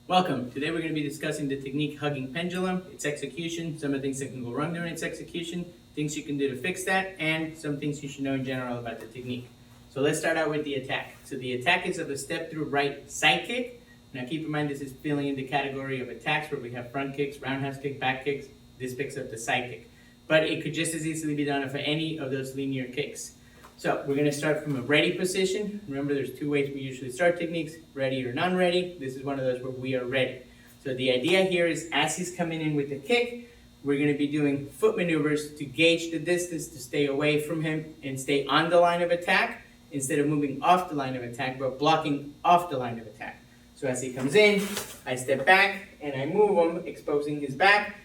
Welcome. Today we're going to be discussing the technique Hugging Pendulum, its execution, some of the things that can go wrong during its execution, things you can do to fix that, and some things you should know in general about the technique. So let's start out with the attack. So the attack is of a step-through right side kick. Now keep in mind this is filling in the category of attacks where we have front kicks, roundhouse kick, back kicks. This picks up the side kick. But it could just as easily be done for any of those linear kicks. So we're going to start from a ready position. Remember, there's two ways we usually start techniques, ready or non-ready. This is one of those where we are ready. So the idea here is as he's coming in with the kick, we're going to be doing foot maneuvers to gauge the distance to stay away from him and stay on the line of attack instead of moving off the line of attack, but blocking off the line of attack. So as he comes in, I step back and I move him, exposing his back.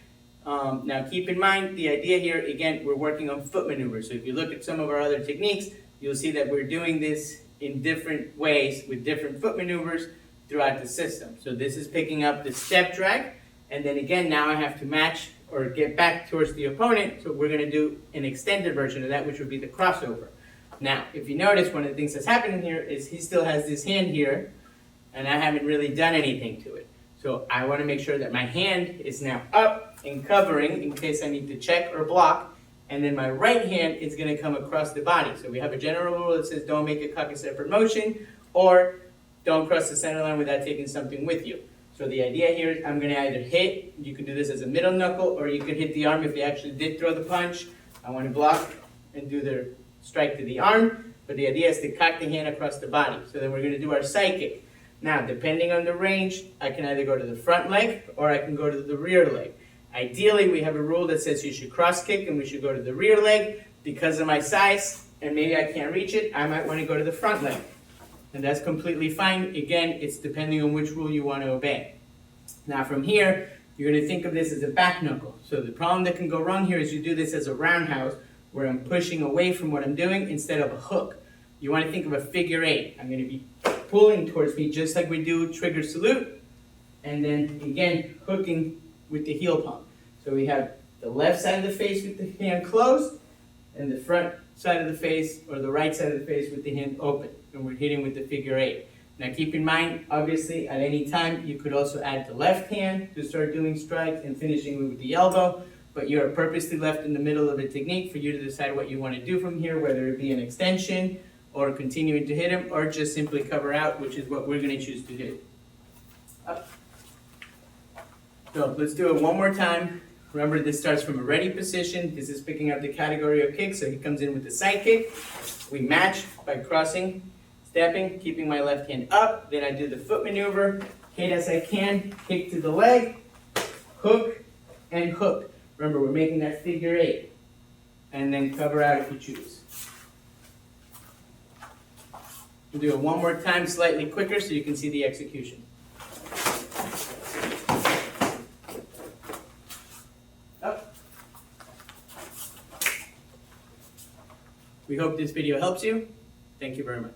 Now keep in mind, the idea here, again, we're working on foot maneuvers. So if you look at some of our other techniques, you'll see that we're doing this in different ways with different foot maneuvers throughout the system. So this is picking up the step drag, and then again, now I have to match or get back towards the opponent, so we're gonna do an extended version of that, which would be the crossover. Now, if you notice, one of the things that's happening here is he still has this hand here, and I haven't really done anything to it. So I wanna make sure that my hand is now up and covering in case I need to check or block, and then my right hand is going to come across the body. So we have a general rule that says don't make a cock and separate motion, or don't cross the center line without taking something with you. So the idea here is I'm going to either hit, you can do this as a middle knuckle, or you can hit the arm if you actually did throw the punch. I want to block and do the strike to the arm, but the idea is to cock the hand across the body. So then we're going to do our side kick. Now, depending on the range, I can either go to the front leg or I can go to the rear leg. Ideally, we have a rule that says you should cross kick and we should go to the rear leg. Because of my size, and maybe I can't reach it, I might want to go to the front leg. And that's completely fine. Again, it's depending on which rule you want to obey. Now from here, you're going to think of this as a back knuckle. So the problem that can go wrong here is you do this as a roundhouse, where I'm pushing away from what I'm doing instead of a hook. You want to think of a figure eight. I'm going to be pulling towards me just like we do trigger salute, and then again, hooking with the heel palm. So we have the left side of the face with the hand closed, and the front side of the face, or the right side of the face with the hand open. And we're hitting with the figure eight. Now keep in mind, obviously, at any time, you could also add the left hand to start doing strikes and finishing with the elbow, but you are purposely left in the middle of a technique for you to decide what you want to do from here, whether it be an extension, or continuing to hit him, or just simply cover out, which is what we're going to choose to do. Up. So let's do it one more time. Remember, this starts from a ready position. This is picking up the category of kick, so he comes in with the side kick. We match by crossing, stepping, keeping my left hand up. Then I do the foot maneuver, hit as I can, kick to the leg, hook, and hook. Remember, we're making that figure eight. And then cover out if you choose. We'll do it one more time, slightly quicker, so you can see the execution. We hope this video helps you. Thank you very much.